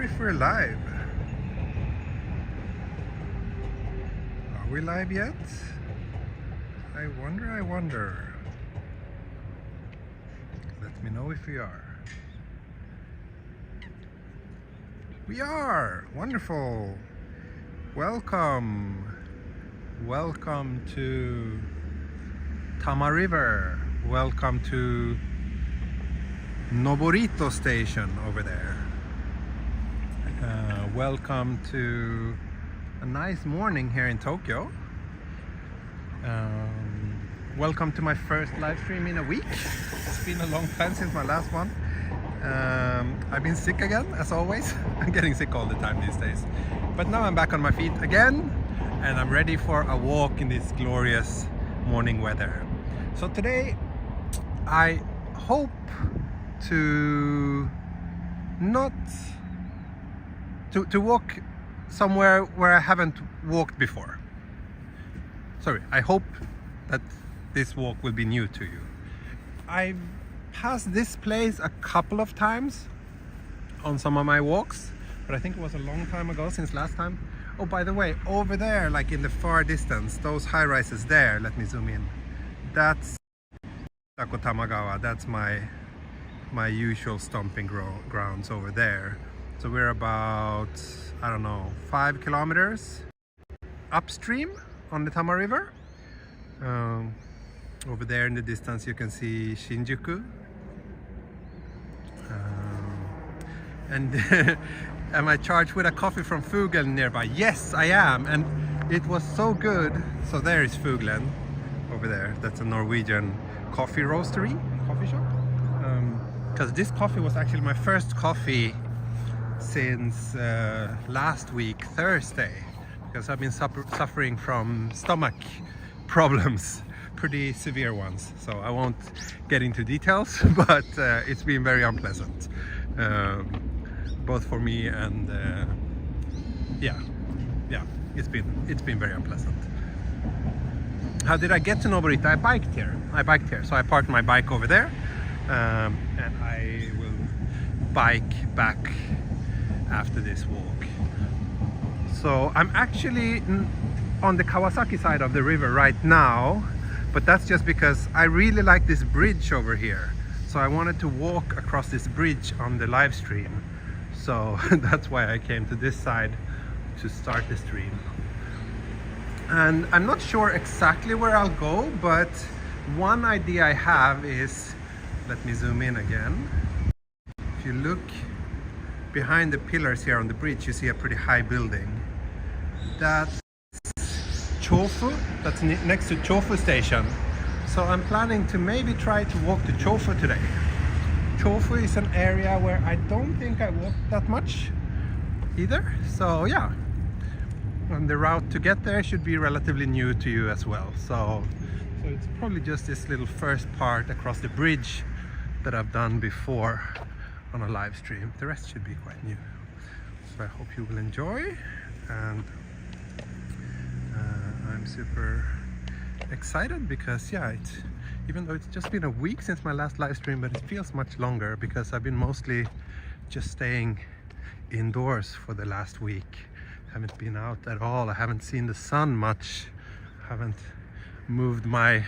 if we're live. Are we live yet? I wonder. Let me know if we are. We are! Wonderful! Welcome! Welcome to Tama River. Welcome to Noborito station over there. Welcome to a nice morning here in Tokyo. Welcome to my first live stream in a week. It's been a long time since my last one. I've been sick again, as always. I'm getting sick all the time these days. But now I'm back on my feet again, and I'm ready for a walk in this glorious morning weather. So today, I hope to not to walk somewhere where I haven't walked before. Sorry, I hope that this walk will be new to you. I've passed this place a couple of times on some of my walks, but I think it was a long time ago since last time. Oh, by the way, over there, like in the far distance, those high rises there, let me zoom in. That's Tamagawa. That's my usual stomping grounds over there. So we're about, I don't know, 5 kilometers upstream on the Tama River. Over there in the distance you can see Shinjuku. And am I charged with a coffee from Fuglen nearby? Yes, I am, and it was so good. So there is Fuglen over there. That's a Norwegian coffee roastery, coffee shop. Because this coffee was actually my first coffee since last week, Thursday, because I've been suffering from stomach problems, pretty severe ones. So I won't get into details, but it's been very unpleasant, both for me and yeah, it's been very unpleasant. How did I get to Noborito? I biked here. So I parked my bike over there, and I will bike back after this walk. So I'm actually on the Kawasaki side of the river right now, but that's just because I really like this bridge over here. So I wanted to walk across this bridge on the live stream. So that's why I came to this side to start the stream. And I'm not sure exactly where I'll go, but one idea I have is, let me zoom in again. If you look behind the pillars here on the bridge, you see a pretty high building. That's Chofu, that's next to Chofu station. So I'm planning to maybe try to walk to Chofu today. Chofu is an area where I don't think I walked that much either. So yeah, and the route to get there should be relatively new to you as well. So it's probably just this little first part across the bridge that I've done before on a live stream. The rest should be quite new. So I hope you will enjoy, and I'm super excited because yeah, even though it's just been a week since my last live stream, but it feels much longer because I've been mostly just staying indoors for the last week. Haven't been out at all. I haven't seen the sun much. Haven't moved my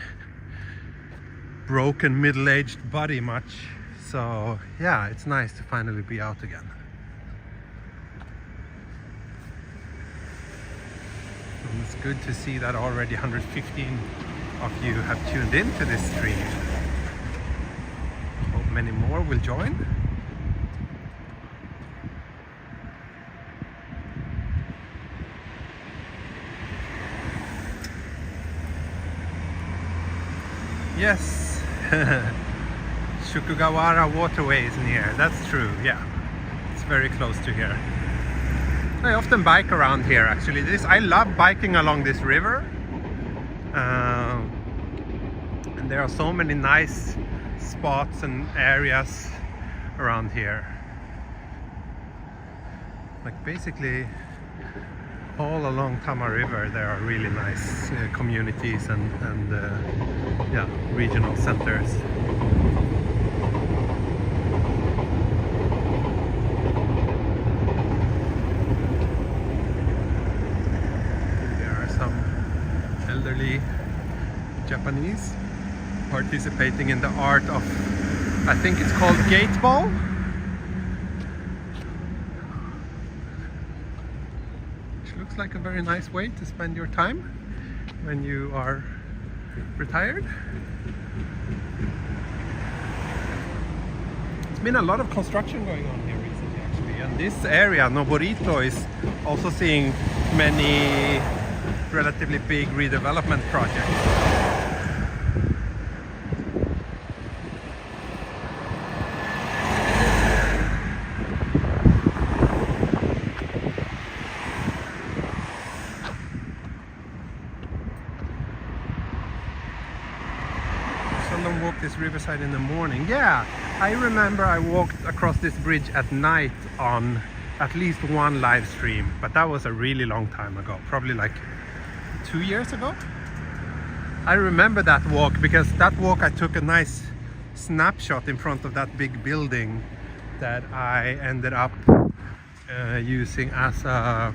broken middle-aged body much. So yeah, it's nice to finally be out again. And it's good to see that already 115 of you have tuned in to this stream. Hope many more will join. Yes, Shukugawara waterway is near. That's true, yeah. It's very close to here. I often bike around here actually. I love biking along this river. And there are so many nice spots and areas around here. Like basically all along Tama River there are really nice communities and yeah, regional centers. elderly Japanese participating in the art of, I think it's called gate ball. Which looks like a very nice way to spend your time when you are retired. It's been a lot of construction going on here recently actually, and this area, Noborito, is also seeing many relatively big redevelopment projects. Seldom walk this Riverside in the morning. Yeah, I remember I walked across this bridge at night on at least one live stream, but that was a really long time ago, probably like 2 years ago. I remember that walk because that walk I took a nice snapshot in front of that big building that I ended up using as a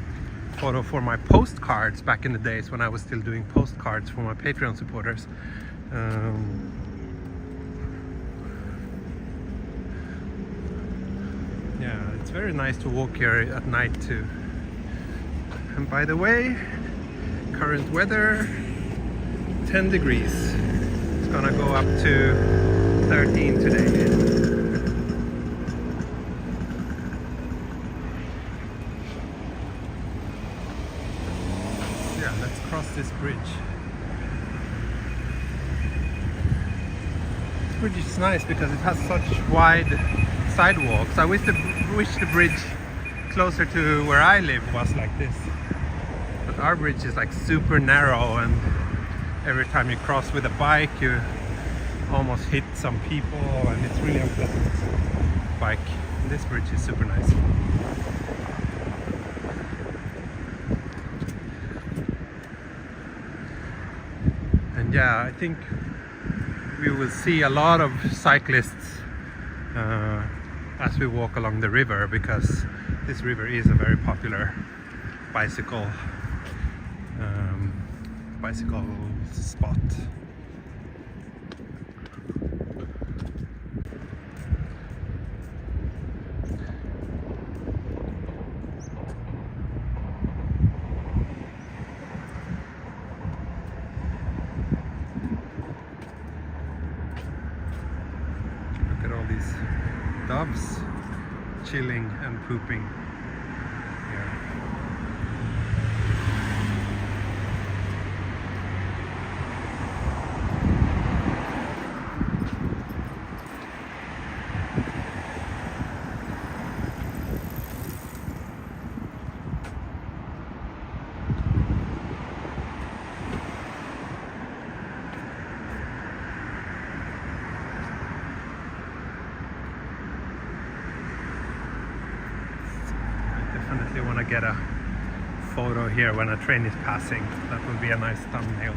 photo for my postcards back in the days when I was still doing postcards for my Patreon supporters. Yeah, it's very nice to walk here at night too. And by the way, current weather 10 degrees. It's gonna go up to 13 today. Yeah, let's cross this bridge. This bridge is nice because it has such wide sidewalks. I wish the bridge closer to where I live was like this. But our bridge is like super narrow, and every time you cross with a bike you almost hit some people, and it's really unpleasant bike. And this bridge is super nice. And yeah, I think we will see a lot of cyclists as we walk along the river, because this river is a very popular bicycle spot. Look at all these doves chilling and pooping here. Definitely want to get a photo here when a train is passing. That would be a nice thumbnail.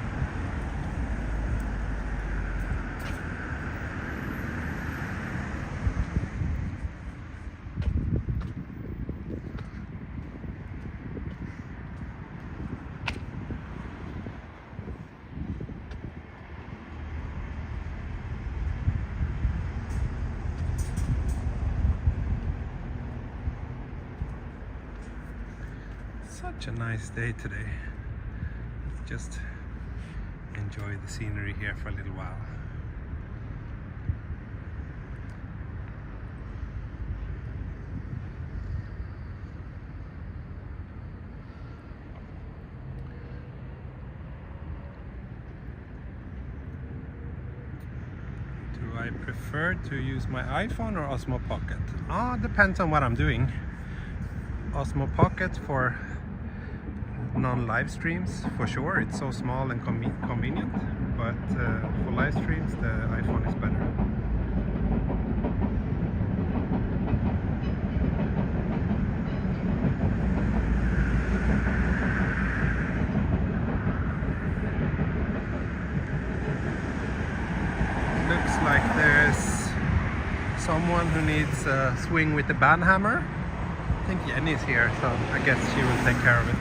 Such a nice day today. Let's just enjoy the scenery here for a little while. Do I prefer to use my iPhone or Osmo Pocket? Depends on what I'm doing. Osmo Pocket for non-live streams, for sure. It's so small and convenient, but for live streams the iPhone is better. Looks like there's someone who needs a swing with the band hammer. I think Jenny's here, so I guess she will take care of it.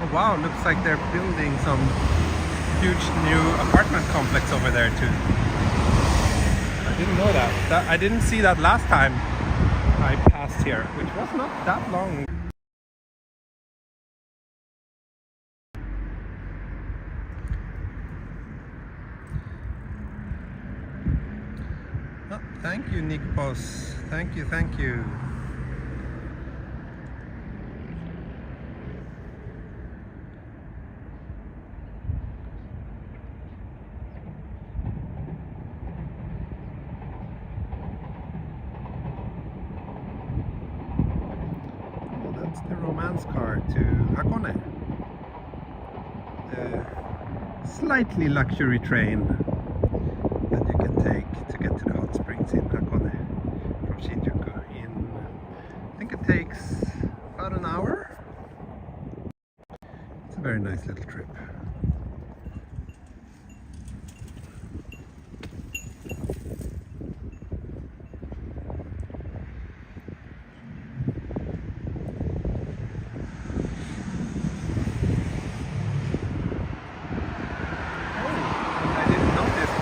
Oh wow, looks like they're building some huge new apartment complex over there too. I didn't know that. I didn't see that last time I passed here, which was not that long. Oh, thank you, Nick Boss. Thank you, thank you. Oh, that's the romance car to Hakone. The slightly luxury train that you can take to get to the hot springs in Hakone from Shinjuku in, I think it takes about an hour. It's a very nice little trip.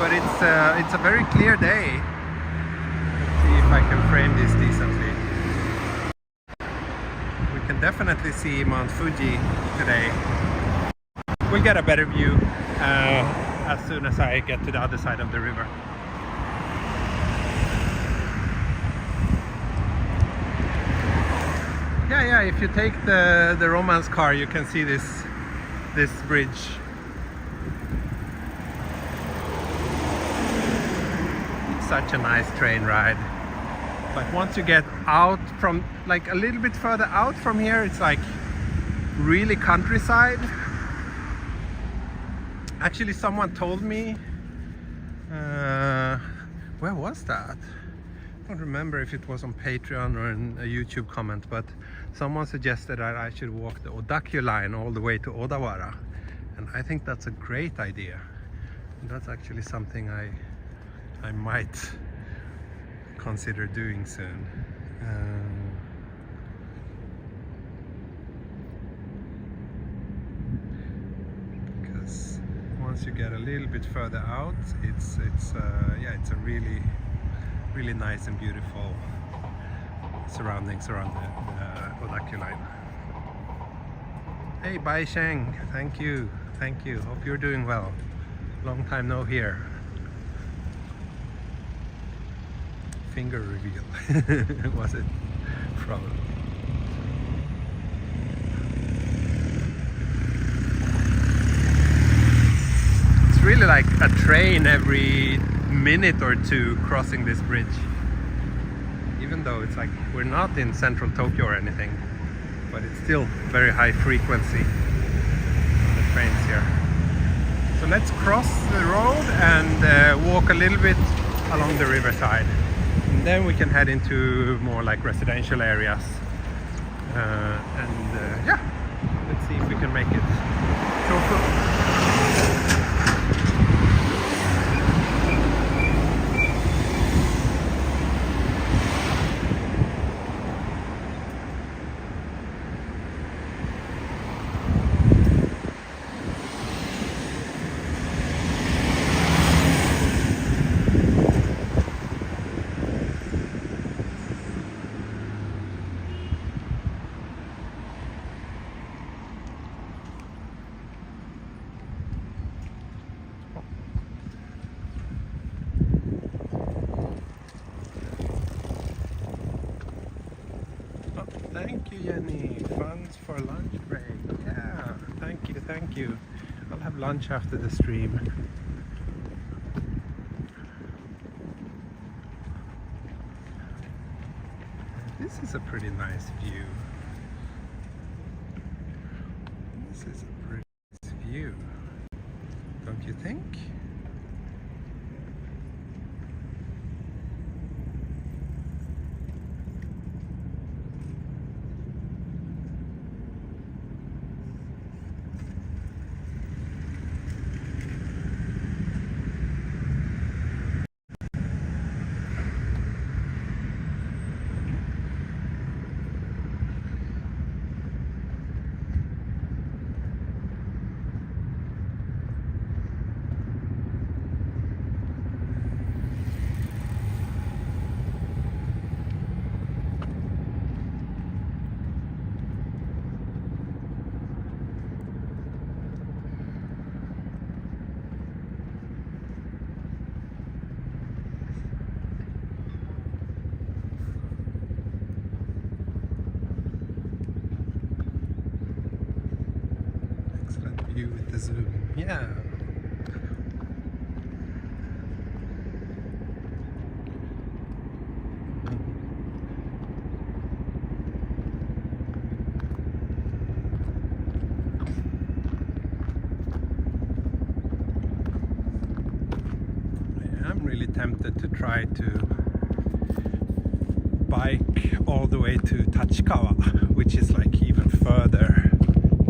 But it's a very clear day. Let's see if I can frame this decently. We can definitely see Mount Fuji today. We'll get a better view as soon as I get to the other side of the river. Yeah, if you take the romance car, you can see this bridge. Such a nice train ride, but once you get out from, like, a little bit further out from here, it's like really countryside. Actually, someone told me, where was that? I don't remember if it was on Patreon or in a YouTube comment, but someone suggested that I should walk the Odakyu line all the way to Odawara, and I think that's a great idea. And that's actually something I might consider doing soon. Because once you get a little bit further out, it's a really nice and beautiful surroundings around the Odakyu line. Hey, Bai Sheng, thank you. Hope you're doing well. Long time no hear. Finger reveal. Was it from? It's really like a train every minute or two crossing this bridge. Even though it's like we're not in central Tokyo or anything, but it's still very high frequency on the trains here. So let's cross the road and walk a little bit along the riverside. And then we can head into more like residential areas. Yeah, let's see if we can make it. Chofu. Thank you, Jenny. Funds for lunch break. Yeah, thank you. I'll have lunch after the stream. This is a pretty nice view. This is a pretty nice view, don't you think? view with the zoom. Yeah. I'm really tempted to try to bike all the way to Tachikawa, which is like even further,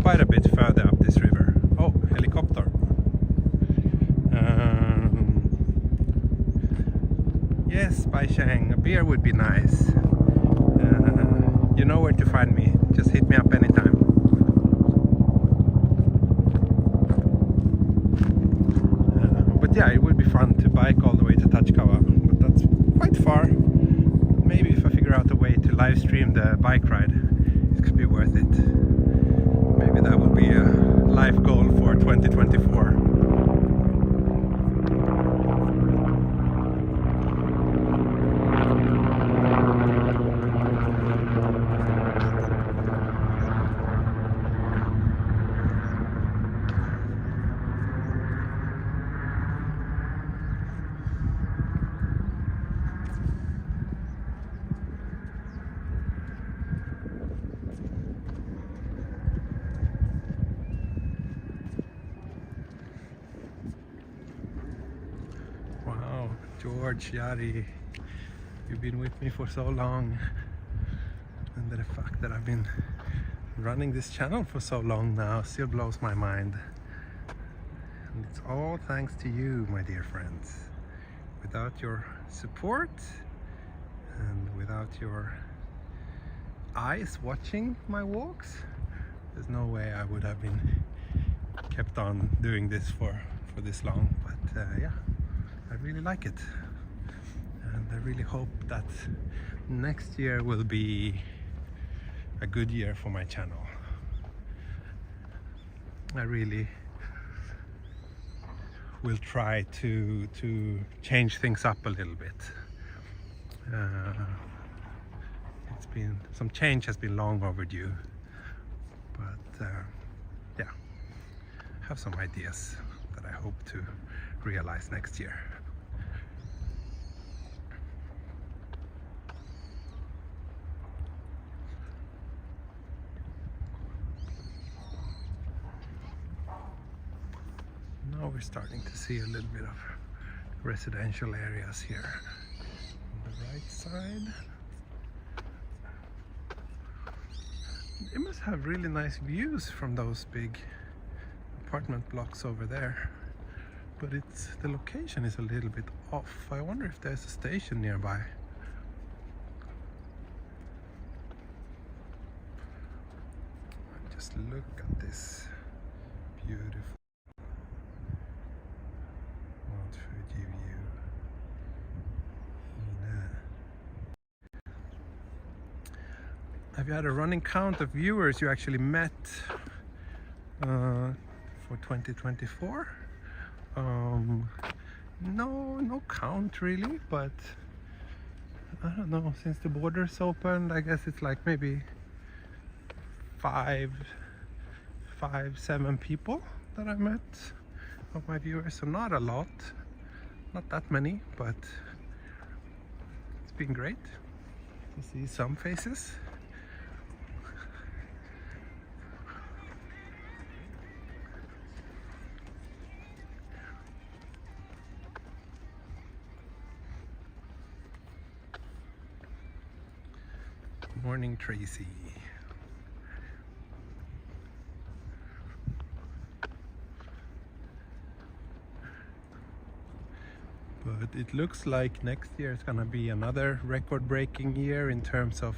quite a bit further up this river. Oh, helicopter. Yes, Baisheng, a beer would be nice. You know where to find me, just hit me up anytime. But yeah, it would be fun to bike all the way to Tachikawa, but that's quite far. Maybe if I figure out a way to live stream the bike ride, it could be worth it. Maybe that will be a life goal for 2024. Wow, George, Yari, you've been with me for so long, and the fact that I've been running this channel for so long now still blows my mind. And it's all thanks to you, my dear friends. Without your support and without your eyes watching my walks, there's no way I would have been kept on doing this for this long. But yeah, I really like it, and I really hope that next year will be a good year for my channel. I really will try to change things up a little bit. It's been, some change has been long overdue, but yeah, I have some ideas that I hope to realize next year. Now we're starting to see a little bit of residential areas here on the right side. They must have really nice views from those big apartment blocks over there, but the location is a little bit off. I wonder if there's a station nearby. Just look at this beautiful Mount Fuji view. Have you had a running count of viewers you actually met for 2024? No count really, but I don't know, since the borders opened, I guess it's like maybe five, 7 people that I met of my viewers. So not a lot, not that many, but it's been great to see some faces. Morning, Tracy. But it looks like next year is gonna be another record-breaking year in terms of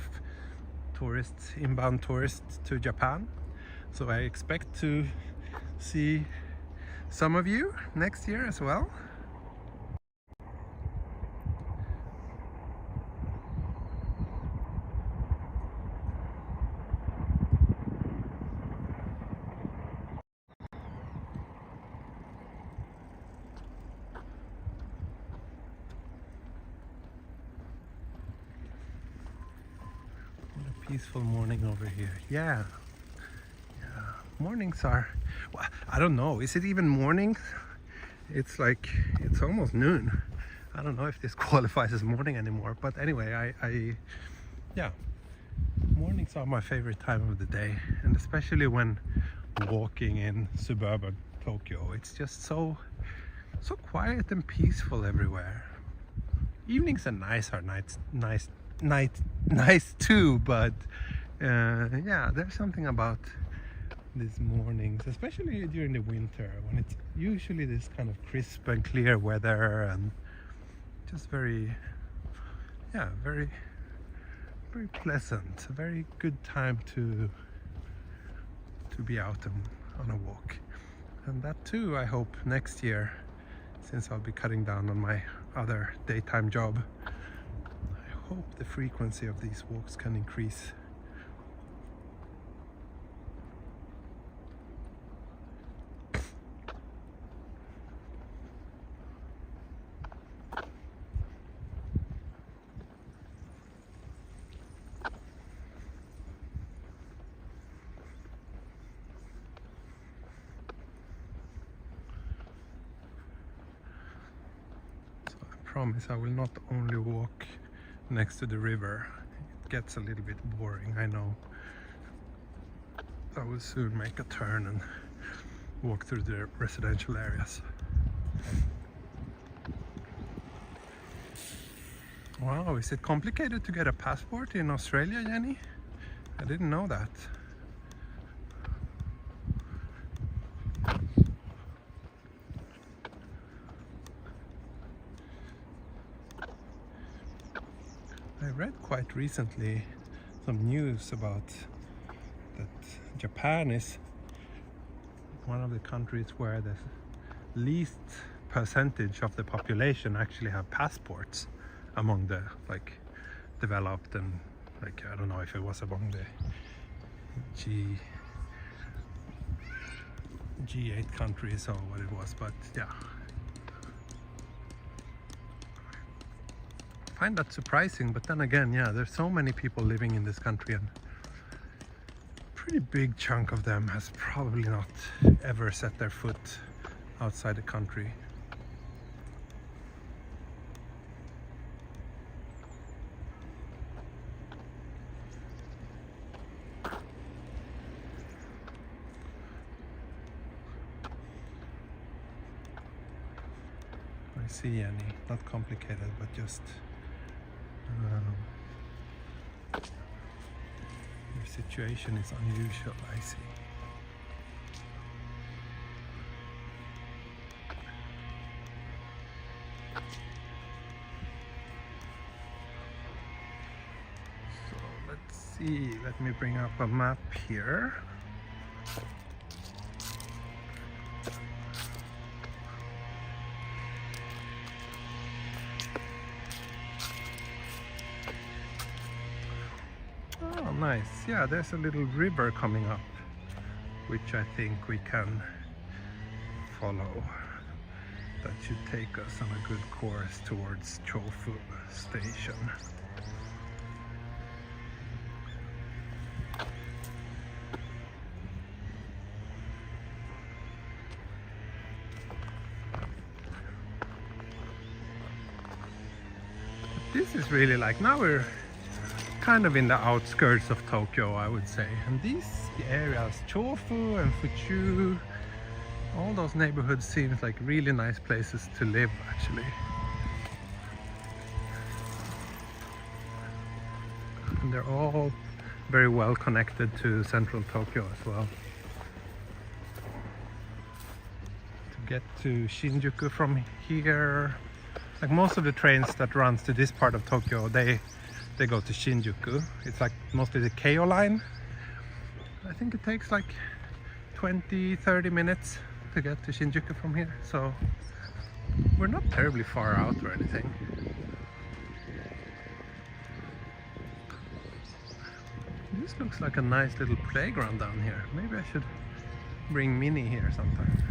tourists, inbound tourists to Japan. So I expect to see some of you next year as well. Peaceful morning over here. Yeah, mornings are Well, I don't know, is it even morning? It's like, it's almost noon. I don't know if this qualifies as morning anymore, but anyway, yeah, mornings are my favorite time of the day, and especially when walking in suburban Tokyo. It's just so quiet and peaceful everywhere. Evenings are nice too, but yeah, there's something about these mornings, especially during the winter, when it's usually this kind of crisp and clear weather, and just very pleasant, a very good time to be out on a walk. And that too, I hope next year, since I'll be cutting down on my other daytime job, I hope the frequency of these walks can increase. Promise I will not only walk next to the river. It gets a little bit boring, I know. I will soon make a turn and walk through the residential areas. Wow, is it complicated to get a passport in Australia, Jenny? I didn't know that. I read quite recently some news about that Japan is one of the countries where the least percentage of the population actually have passports among the like developed and like, I don't know if it was among the G8 countries or what it was, but yeah. I find that surprising, but then again, yeah, there's so many people living in this country, and a pretty big chunk of them has probably not ever set their foot outside the country. I see any, not complicated, but just your situation is unusual, I see. So let's see, let me bring up a map here. Oh, nice. Yeah, there's a little river coming up, which I think we can follow. That should take us on a good course towards Chofu station. This is really like, now we're kind of in the outskirts of Tokyo, I would say. And these areas, Chofu and Fuchu, all those neighborhoods seems like really nice places to live, actually. And they're all very well connected to central Tokyo as well. To get to Shinjuku from here, like most of the trains that runs to this part of Tokyo, they go to Shinjuku. It's like mostly the Keio line. I think it takes like 20-30 minutes to get to Shinjuku from here, so we're not terribly far out or anything. This looks like a nice little playground down here. Maybe I should bring Minnie here sometime.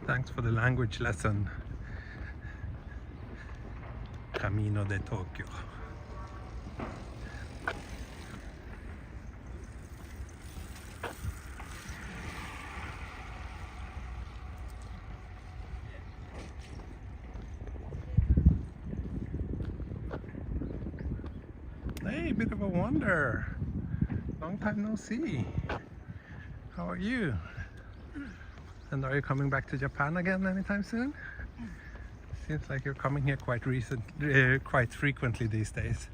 Thanks for the language lesson. Camino de Tokyo. Hey, bit of a wonder. Long time no see. How are you? And are you coming back to Japan again anytime soon? Seems like you're coming here quite frequently these days.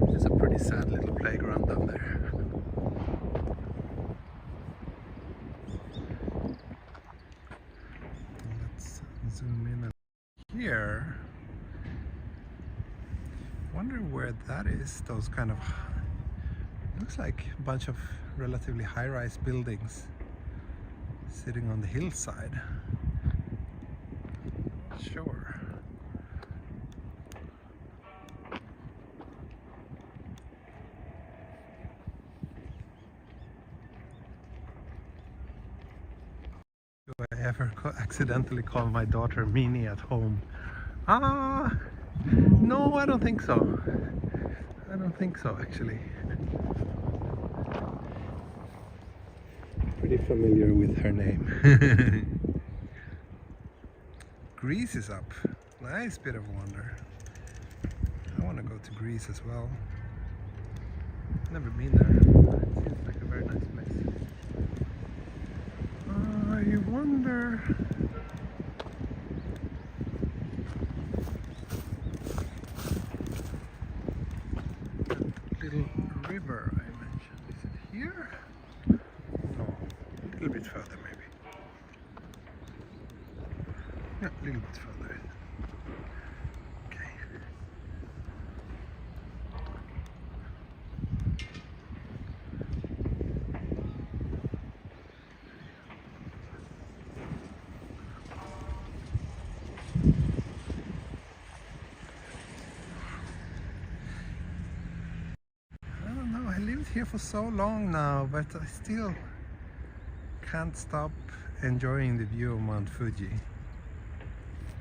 It's a pretty sad little playground down there. Let's zoom in here. Wonder where that is. Those kind of looks like a bunch of relatively high-rise buildings sitting on the hillside. Sure. Do I ever accidentally call my daughter Mini at home? No, I don't think so. I don't think so, actually. Pretty familiar with her name. Greece is up. Nice bit of wonder. I want to go to Greece as well. Never been there. It seems like a very nice place. I wonder. Little river I mentioned. Is it here? No, a little bit further maybe. Yeah, a little bit further. Okay. I lived here for so long now, but I still can't stop enjoying the view of Mount Fuji.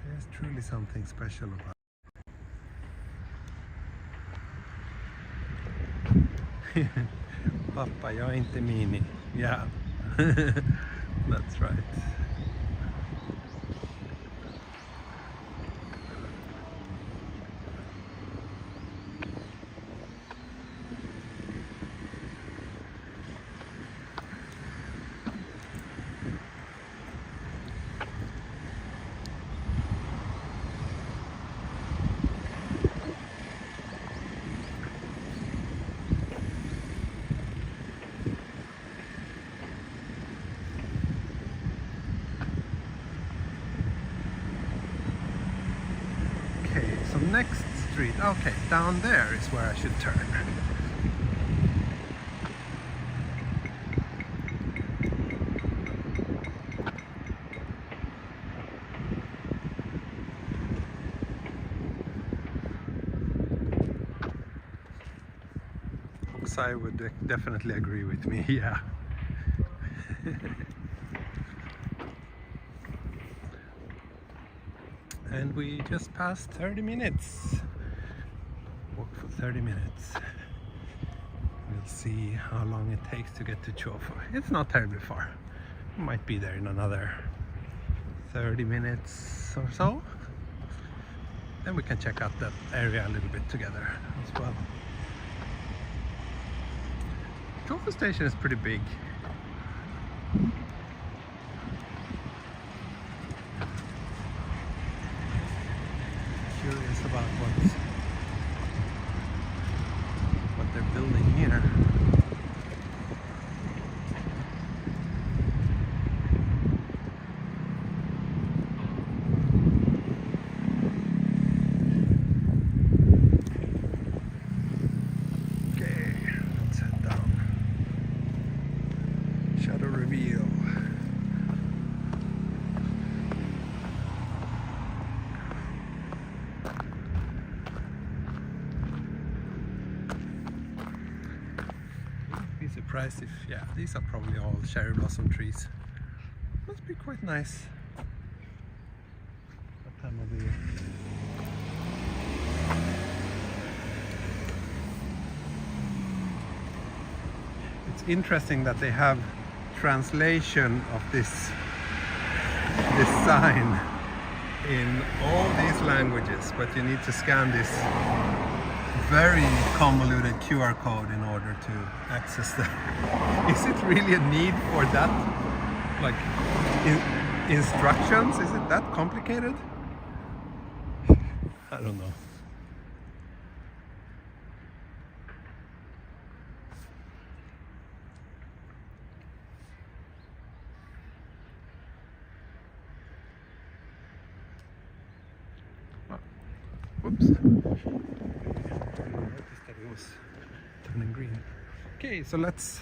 There's truly something special about it. Pappa, jag är inte Mini. Yeah, that's right. So next street, okay, down there is where I should turn. Oksai would definitely agree with me, yeah. And we just passed 30 minutes. Walk for 30 minutes. We'll see how long it takes to get to Chofu. It's not terribly far. We might be there in another 30 minutes or so. Then we can check out that area a little bit together as well. Chofu station is pretty big. Curious about what they're building here. Okay, let's head down. Shadow reveal. surprised if, yeah, these are probably all cherry blossom trees. Must be quite nice. What time of the year? It's interesting that they have translation of this sign in all these languages, but you need to scan this very convoluted QR code in order to access them. Is it really a need for that? Like instructions? Is it that complicated? I don't know. Whoops. I noticed that it was turning green. Okay, so let's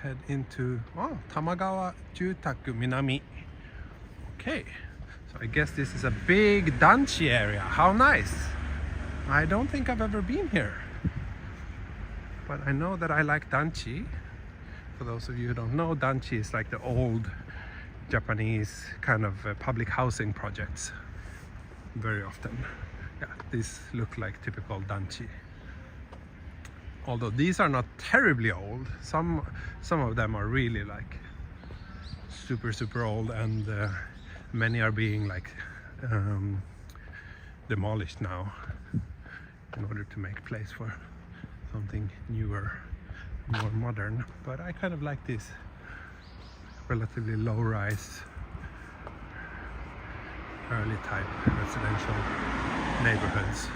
head into Tamagawa Jutaku Minami. Okay, so I guess this is a big danchi area. How nice! I don't think I've ever been here, but I know that I like danchi. For those of you who don't know, danchi is like the old Japanese kind of public housing projects. Very often, yeah, these look like typical danchi. Although these are not terribly old, some of them are really like super old, and many are being like demolished now in order to make place for something newer, more modern. But I kind of like these relatively low-rise, early type residential neighborhoods.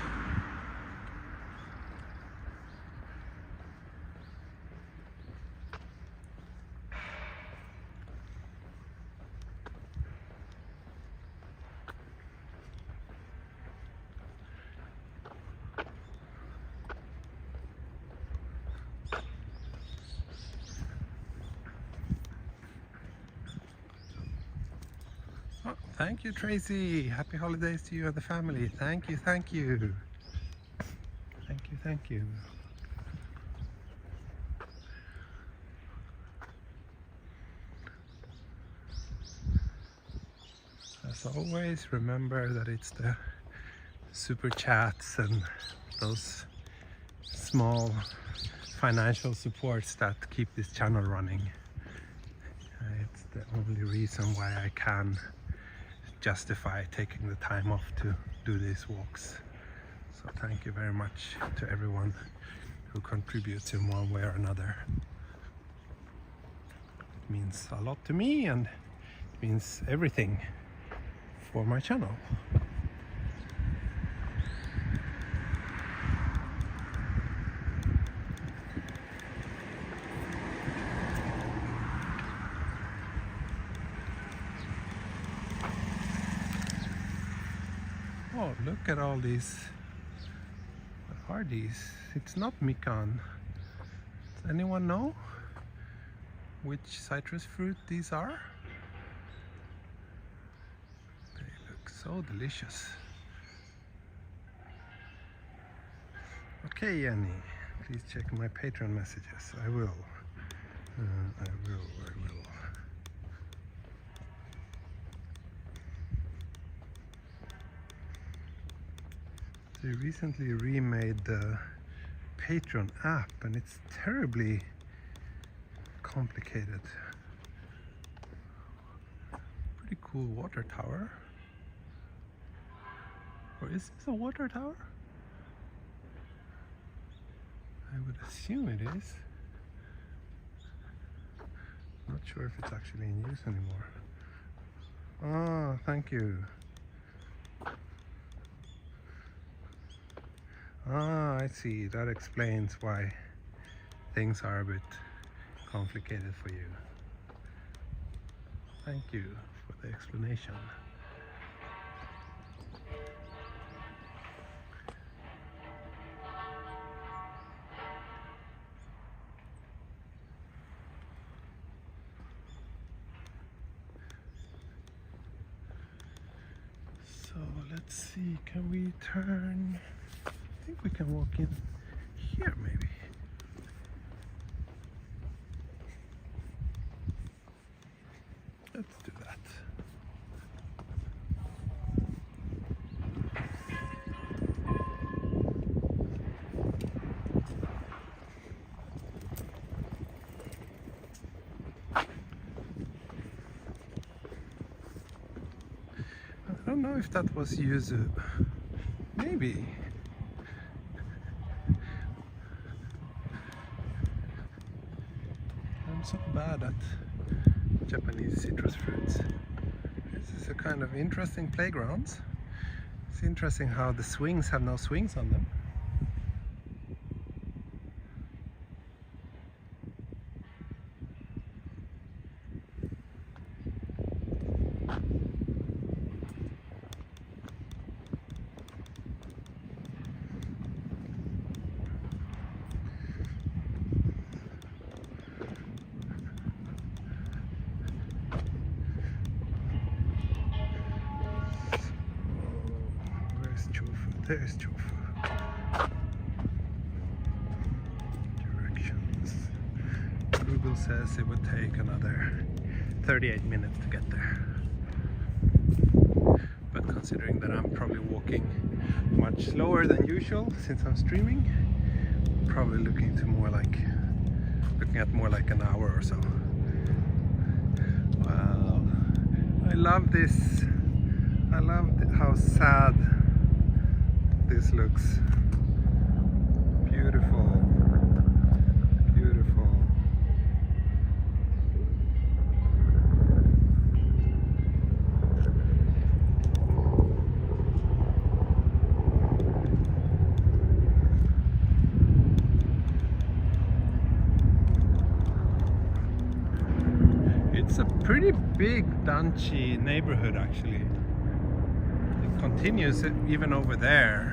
Thank you, Tracy. Happy holidays to you and the family. Thank you, thank you. Thank you, thank you. As always, remember that it's the super chats and those small financial supports that keep this channel running. It's the only reason why I can justify taking the time off to do these walks. So thank you very much to everyone who contributes in one way or another. It means a lot to me, and it means everything for my channel. Oh, look at all these. What are these? It's not mikan. Does anyone know which citrus fruit these are? They look so delicious. Okay, Jenny, please check my Patreon messages. I will. I will. They recently remade the Patreon app, and it's terribly complicated. Pretty cool water tower. Or is this a water tower? I would assume it is. Not sure if it's actually in use anymore. Ah, thank you. Ah, I see. That explains why things are a bit complicated for you. Thank you for the explanation. So let's see, can we turn? I think we can walk in here maybe. if that was yuzu. Maybe. I'm so bad at Japanese citrus fruits. This is a kind of interesting playground. It's interesting how the swings have no swings on them. There's Chofu. Directions. Google says it would take another 38 minutes to get there. But considering that I'm probably walking much slower than usual since I'm streaming, I'm probably looking at more like an hour or so. Wow. I love this. I love how sad this looks. Beautiful, beautiful. It's a pretty big Danchi neighborhood actually. It continues even over there.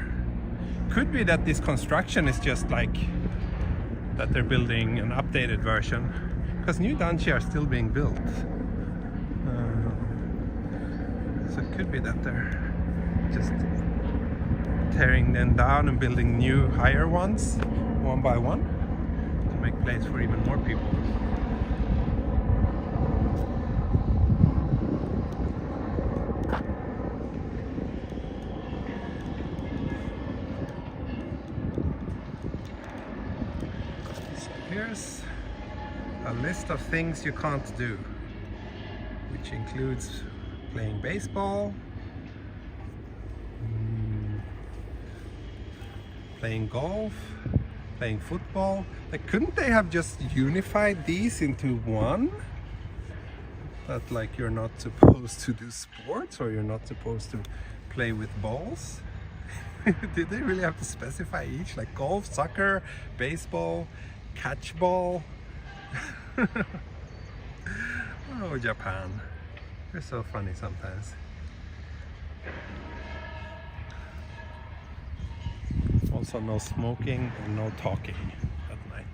Could be that this construction is just like that they're building an updated version, because new Danchi are still being built. So it could be that they're just tearing them down and building new higher ones one by one to make place for even more people. Here's a list of things you can't do, which includes playing baseball, playing golf, playing football. Like, couldn't they have just unified these into one? That like you're not supposed to do sports, or you're not supposed to play with balls? Did they really have to specify each? Like golf, soccer, baseball, catchball? Oh, Japan. You're so funny sometimes. Also no smoking and no talking at night.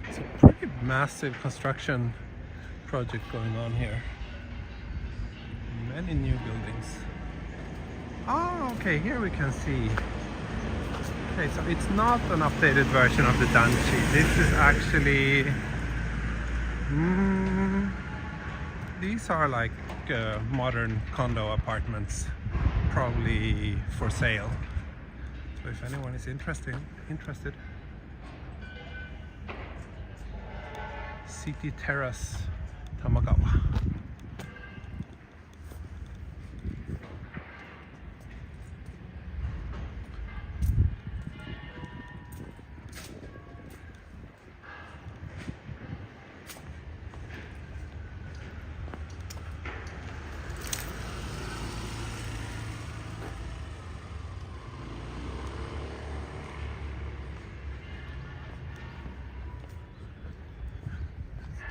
It's a pretty massive construction project going on here. Many new buildings. Oh, okay, here we can see. Okay, so it's not an updated version of the Danchi. This is actually... these are like modern condo apartments, probably for sale. So if anyone is interested. City Terrace, Tamagawa.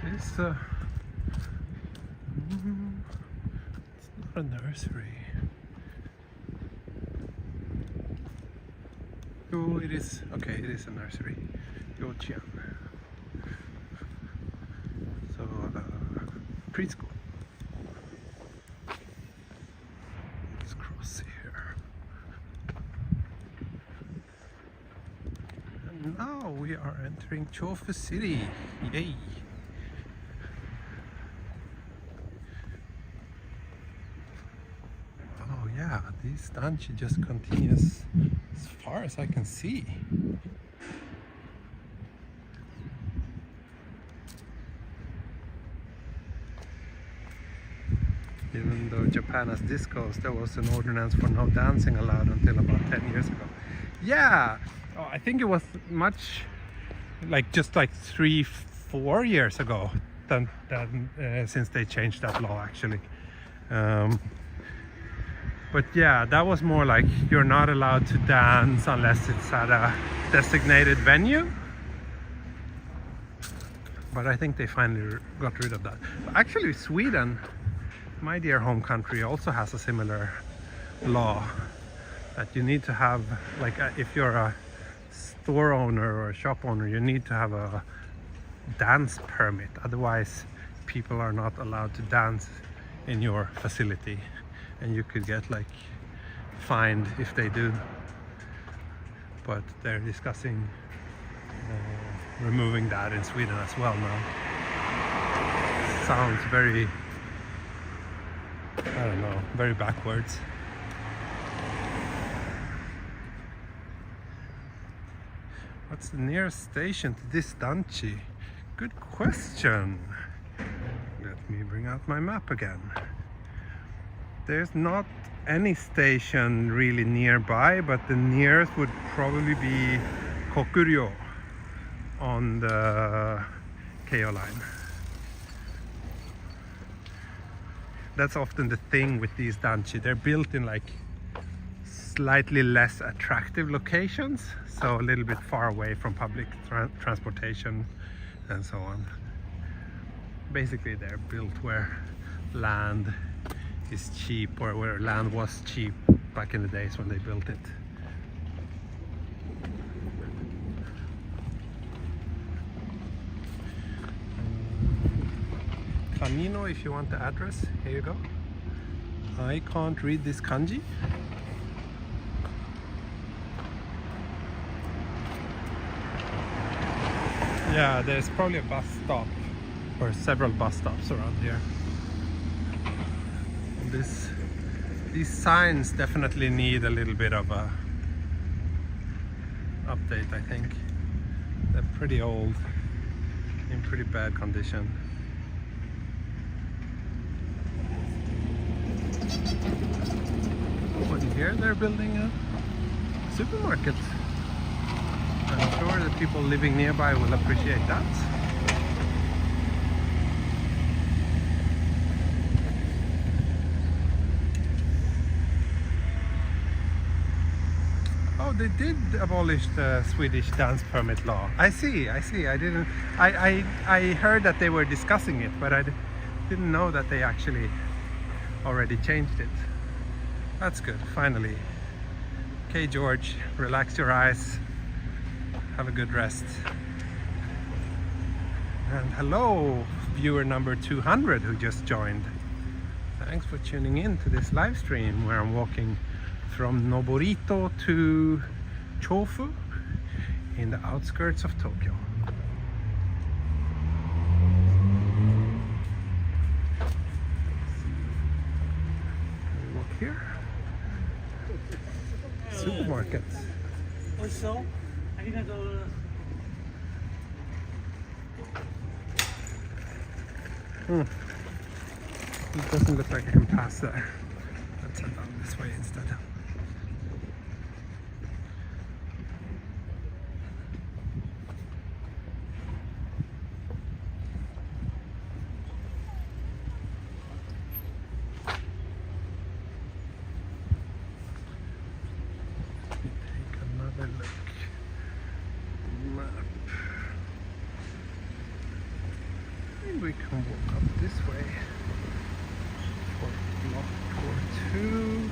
It's not a nursery. Oh, it is. Okay, it is a nursery. Yochian. So, preschool. Let's cross here. And now we are entering Chofu City. Yay! this danchi just continues as far as I can see. Even though Japan has discos, there was an ordinance for no dancing allowed until about 10 years ago. Yeah, oh, I think it was much like just like 3-4 years ago than since they changed that law actually. But yeah, that was more like you're not allowed to dance unless it's at a designated venue. But I think they finally got rid of that. Actually, Sweden, my dear home country, also has a similar law that you need to have, like if you're a store owner or a shop owner, you need to have a dance permit. Otherwise, people are not allowed to dance in your facility, and you could get like fined if they do. But they're discussing removing that in Sweden as well now. Sounds very, I don't know, very backwards. What's the nearest station to this danchi? Good question. Let me bring out my map again. There's not any station really nearby, but the nearest would probably be Kokuryo on the KO line. That's often the thing with these danchi. They're built in like slightly less attractive locations, so a little bit far away from public transportation and so on. Basically, they're built where land is cheap, or where land was cheap back in the days when they built it. Camino, if you want the address, here you go. I can't read this kanji. Yeah, there's probably a bus stop or several bus stops around here. And these signs definitely need a little bit of a update, I think. They're pretty old, in pretty bad condition. Over here they're building a supermarket. I'm sure the people living nearby will appreciate that. Oh, they did abolish the Swedish dance permit law. I see. I didn't. I heard that they were discussing it, but I didn't know that they actually already changed it. That's good, finally. Okay, George, relax your eyes. Have a good rest. And hello, viewer number 200 who just joined. Thanks for tuning in to this live stream where I'm walking from Noborito to Chofu in the outskirts of Tokyo. Walk here. Supermarket. It doesn't look like I can pass there. Let's head down this way instead. Take another look. Map. Maybe we can walk up this way for block or two.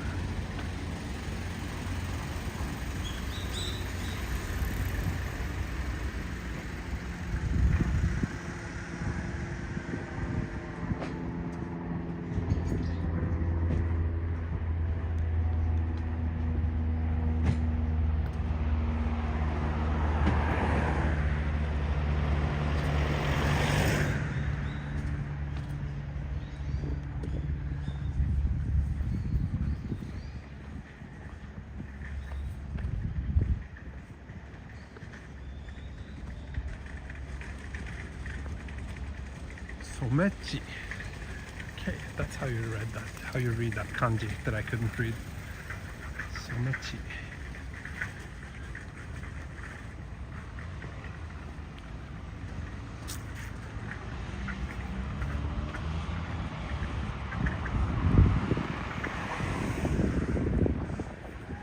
Somechi. Okay, that's how you read that. How you read that kanji that I couldn't read. Somechi.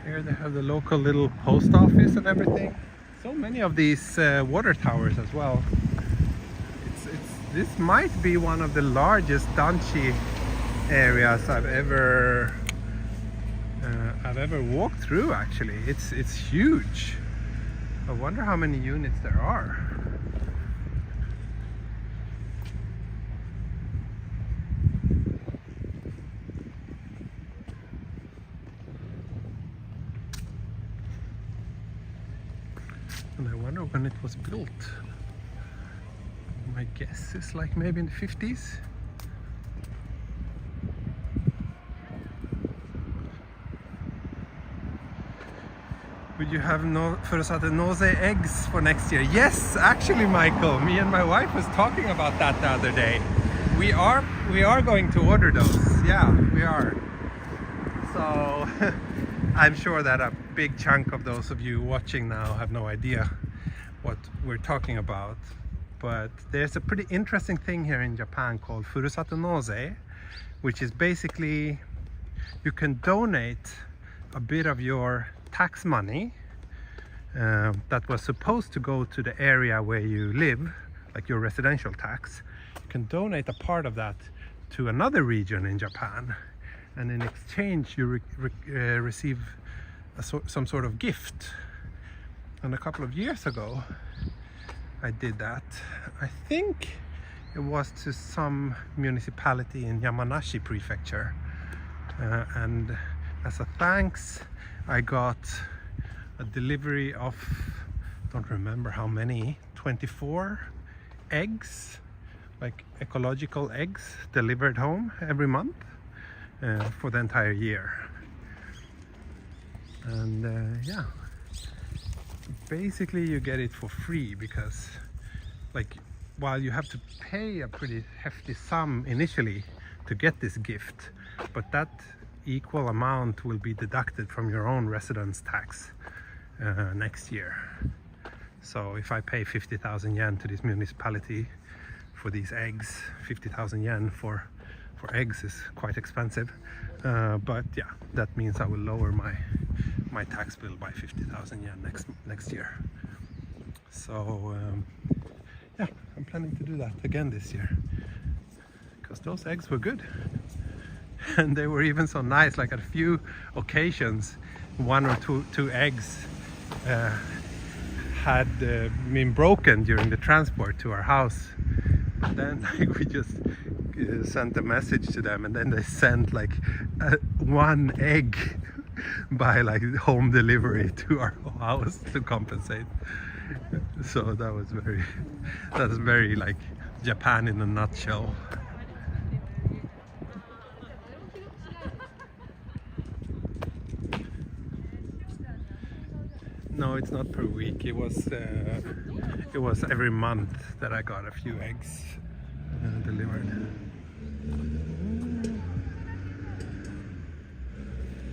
Here they have the local little post office and everything. So many of these water towers as well. This might be one of the largest danchi areas I've ever walked through. Actually, it's huge. I wonder how many units there are. And I wonder when it was built. My guess is like maybe in the 50s. Would you have nose eggs for next year? Yes, actually, Michael, me and my wife was talking about that the other day. We are going to order those. Yeah, we are. So I'm sure that a big chunk of those of you watching now have no idea what we're talking about. But there's a pretty interesting thing here in Japan called Furusato Nose, which is basically you can donate a bit of your tax money that was supposed to go to the area where you live, like your residential tax. You can donate a part of that to another region in Japan, and in exchange you receive some sort of gift. And a couple of years ago I did that. I think it was to some municipality in Yamanashi prefecture, and as a thanks I got a delivery of, don't remember how many, 24 eggs, like ecological eggs, delivered home every month for the entire year. And yeah, basically you get it for free, because like while you have to pay a pretty hefty sum initially to get this gift, but that equal amount will be deducted from your own residence tax next year. So if I pay 50,000 yen to this municipality for these eggs, 50,000 yen for eggs is quite expensive, but yeah, that means I will lower my tax bill by 50,000 yen next year. So yeah, I'm planning to do that again this year, because those eggs were good. And they were even so nice, like at a few occasions one or two eggs had been broken during the transport to our house, but then like, we just sent a message to them, and then they sent like one egg by like home delivery to our house to compensate. So that was very like Japan in a nutshell. No, it's not per week. It was every month that I got a few eggs delivered.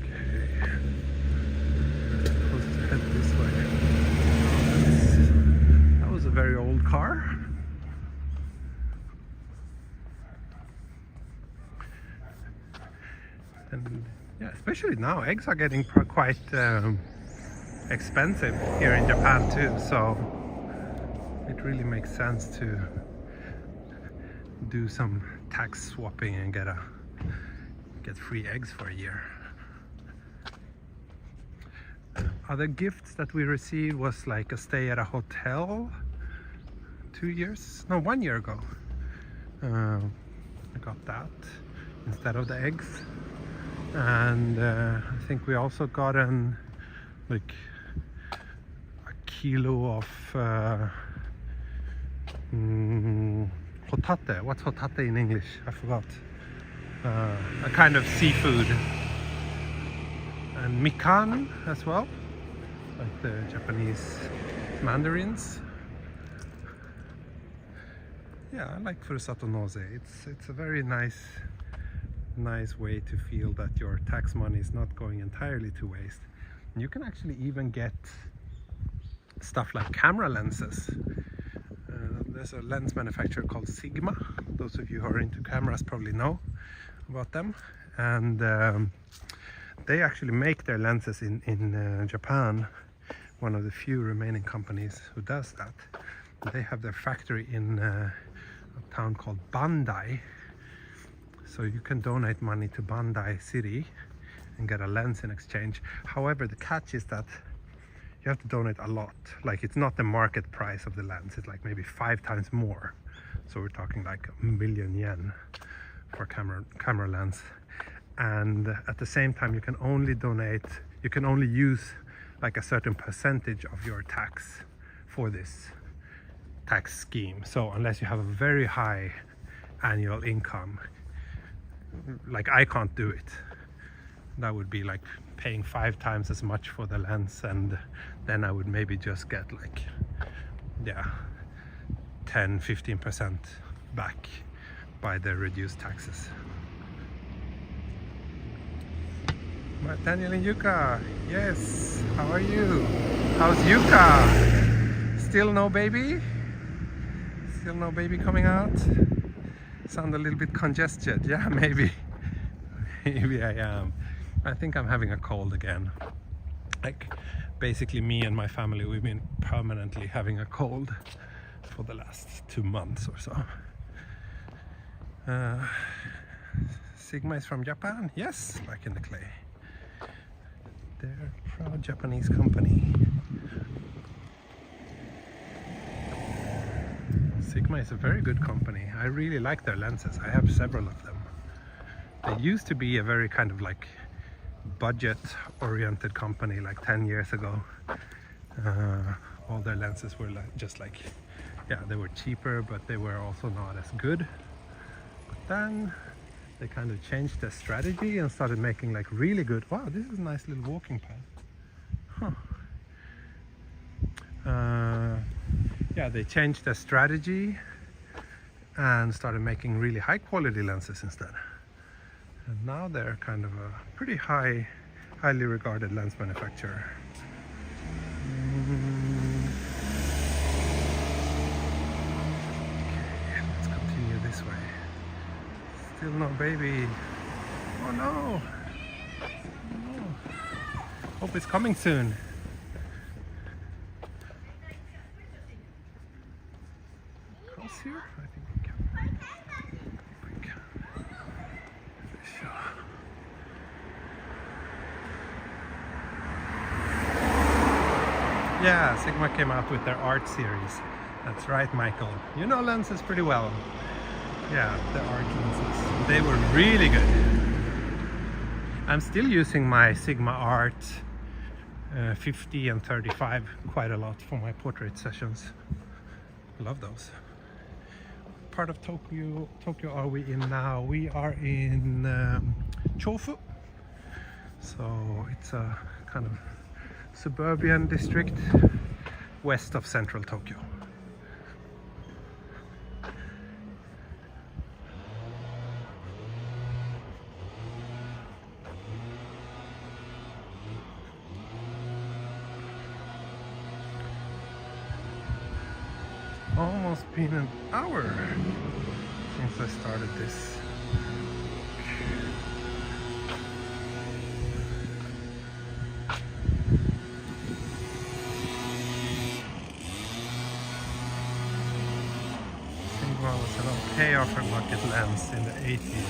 Okay, supposed to head this way. That was a very old car. And yeah, especially now, eggs are getting quite expensive here in Japan too, so it really makes sense to do some tax swapping and get free eggs for a year. Other gifts that we received was like a stay at a hotel 1 year ago. I got that instead of the eggs, and I think we also got like a kilo of hotate. What's hotate in English? I forgot. A kind of seafood. And mikan as well, like the Japanese mandarins. yeah, I like Furusato Nose. It's a very nice way to feel that your tax money is not going entirely to waste. And you can actually even get stuff like camera lenses. There's a lens manufacturer called Sigma. Those of you who are into cameras probably know about them. And they actually make their lenses in Japan, one of the few remaining companies who does that. They have their factory in a town called Bandai. So you can donate money to Bandai City and get a lens in exchange. However, the catch is that you have to donate a lot. Like, it's not the market price of the lens, it's like maybe 5 times more. So we're talking like 1 million yen for a camera lens. And at the same time, you can only use like a certain percentage of your tax for this tax scheme. So unless you have a very high annual income, like I can't do it. That would be like paying 5 times as much for the lens, and then I would maybe just get like 10-15% back by the reduced taxes. Daniel and Yuka, yes, how are you? How's Yuka? Still no baby? Still no baby coming out? Sound a little bit congested. Yeah, maybe I am. I think I'm having a cold again. Like, basically me and my family, we've been permanently having a cold for the last 2 months or so. Sigma is from Japan? Yes, like in the clay. They're a proud Japanese company. Sigma is a very good company. I really like their lenses. I have several of them. They used to be a very kind of like budget-oriented company like 10 years ago. All their lenses were like, just like, yeah, they were cheaper, but they were also not as good. But then they kind of changed their strategy and started making like really good. Wow, this is a nice little walking path. Huh. Yeah, they changed their strategy and started making really high quality lenses instead. And now they're kind of a pretty highly regarded lens manufacturer. Okay, let's continue this way. Still no baby. Oh no! Oh, no. Hope it's coming soon. Cross here? I think we can. Yeah, Sigma came out with their art series. That's right, Michael. You know lenses pretty well. Yeah, the art lenses. They were really good. I'm still using my Sigma Art 50 and 35 quite a lot for my portrait sessions. Love those. What part of Tokyo are we in now? We are in Chofu. So it's a kind of suburban district west of central Tokyo. Almost been an hour since I started this. Sigma was an okay aftermarket lens in the 80s.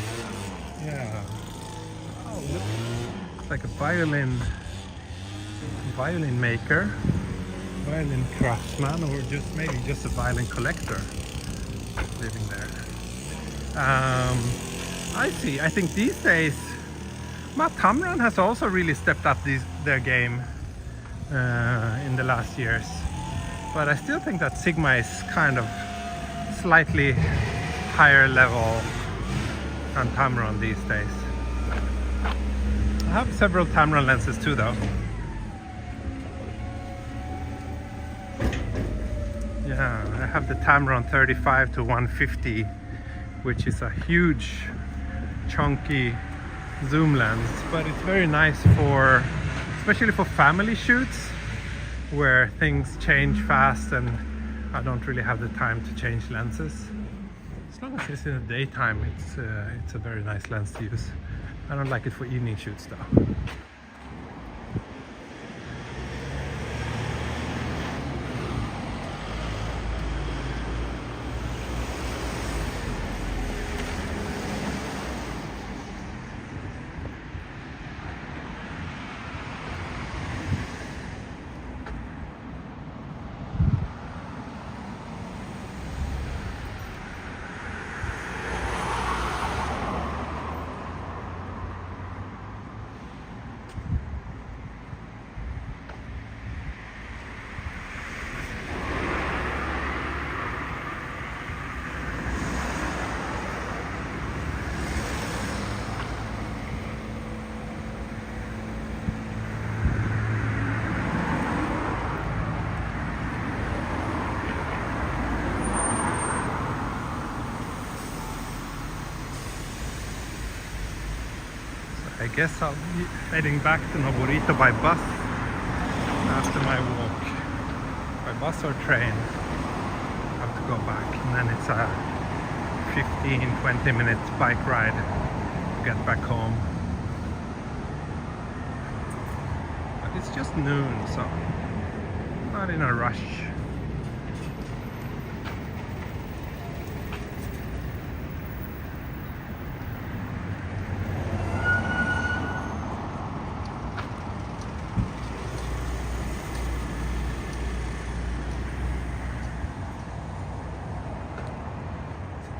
Yeah. Oh, look. It's like a violin maker. Violin craftsman, or maybe just a violin collector living there. I see. I think these days Tamron has also really stepped up their game in the last years, but I still think that Sigma is kind of slightly higher level than Tamron these days. I have several Tamron lenses too though. Yeah, Yeah, I have the Tama on 35 to 150, which is a huge, chunky zoom lens, but it's very nice for, especially for family shoots where things change fast and I don't really have the time to change lenses. As long as it's in the daytime, it's a very nice lens to use. I don't like it for evening shoots though. I guess I'll be heading back to Noborito by bus after my walk. By bus or train. I have to go back, and then it's a 15-20 minute bike ride to get back home. But it's just noon, so not in a rush.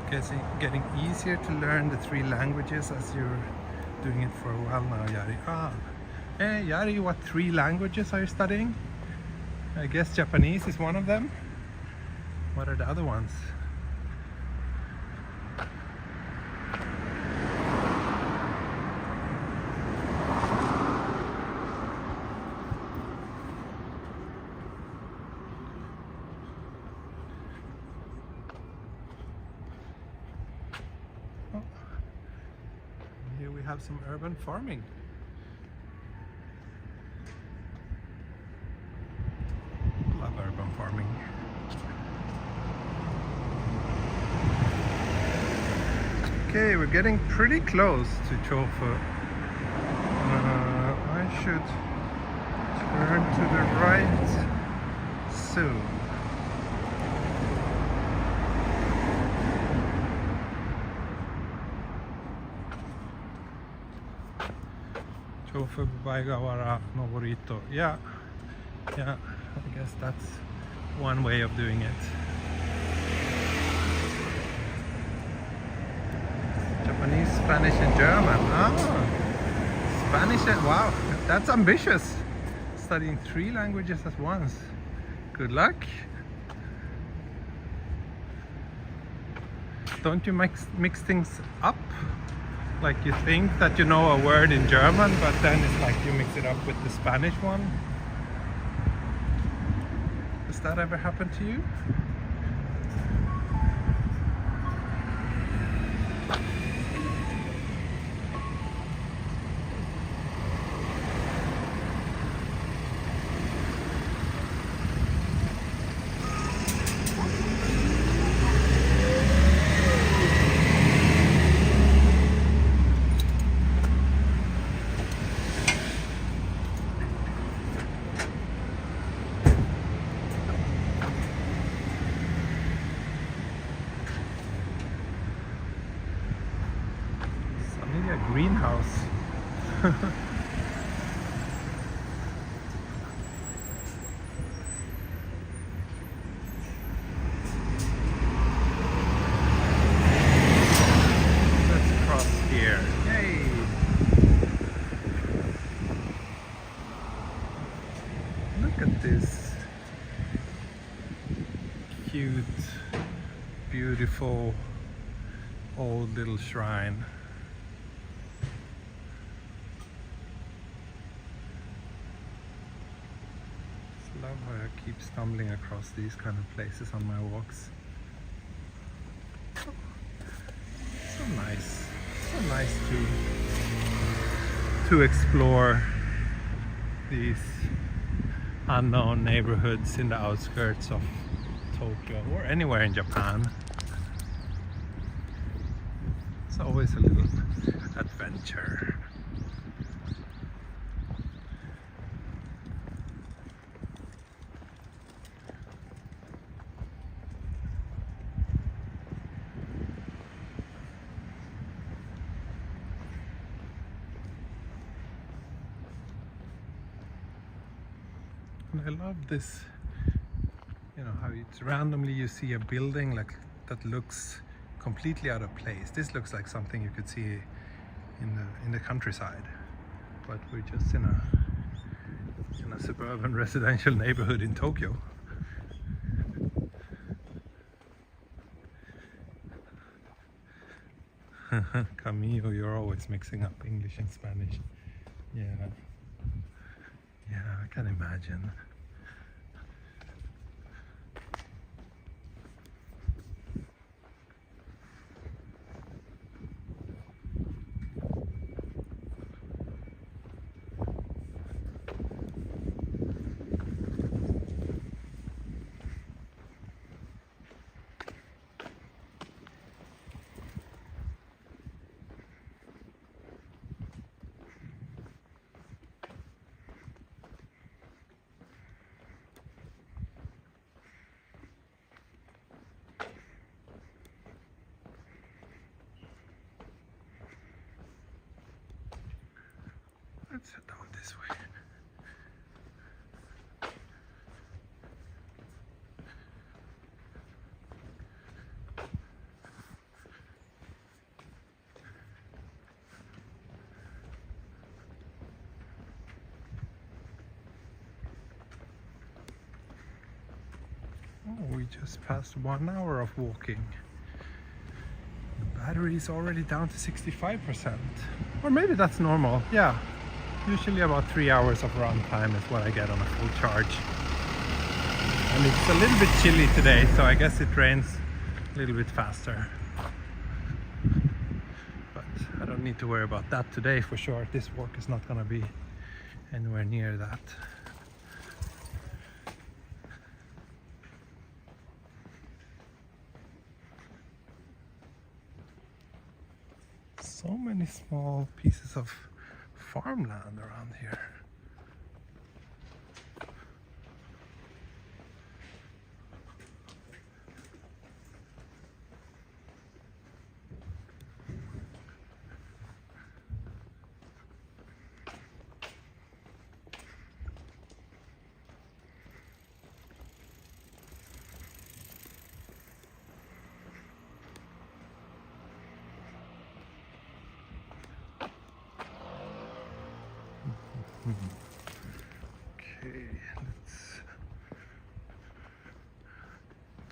It's getting easier to learn the 3 languages as you're doing it for a while now, Yari. Hey Yari, what 3 languages are you studying? I guess Japanese is one of them. What are the other ones? Here we have some urban farming. Love urban farming. Okay, we're getting pretty close to Chofu. I should turn to the right soon. Chofu Baigawara Noborito. Yeah, I guess that's one way of doing it. Japanese, Spanish and German. Spanish and wow, that's ambitious. Studying 3 languages at once. Good luck. Don't you mix things up? Like you think that you know a word in German, but then it's like you mix it up with the Spanish one. Does that ever happen to you? Greenhouse. Let's cross here. Yay! Look at this cute, beautiful old little shrine. love how I keep stumbling across these kind of places on my walks. So nice. So nice to explore these unknown neighborhoods in the outskirts of Tokyo or anywhere in Japan. It's always a little adventure. And I love this, you know, how it's randomly you see a building like that looks completely out of place. This looks like something you could see in the countryside, but we're just in a suburban residential neighborhood in Tokyo. Camilo, you're always mixing up English and Spanish. Yeah, I can imagine. Let's head down this way. Oh, we just passed 1 hour of walking. The battery is already down to 65%. Or maybe that's normal, yeah. Usually about 3 hours of run time is what I get on a full charge. And it's a little bit chilly today, so I guess it rains a little bit faster. But I don't need to worry about that today for sure. This walk is not gonna be anywhere near that. So many small pieces of farmland around here. Okay, let's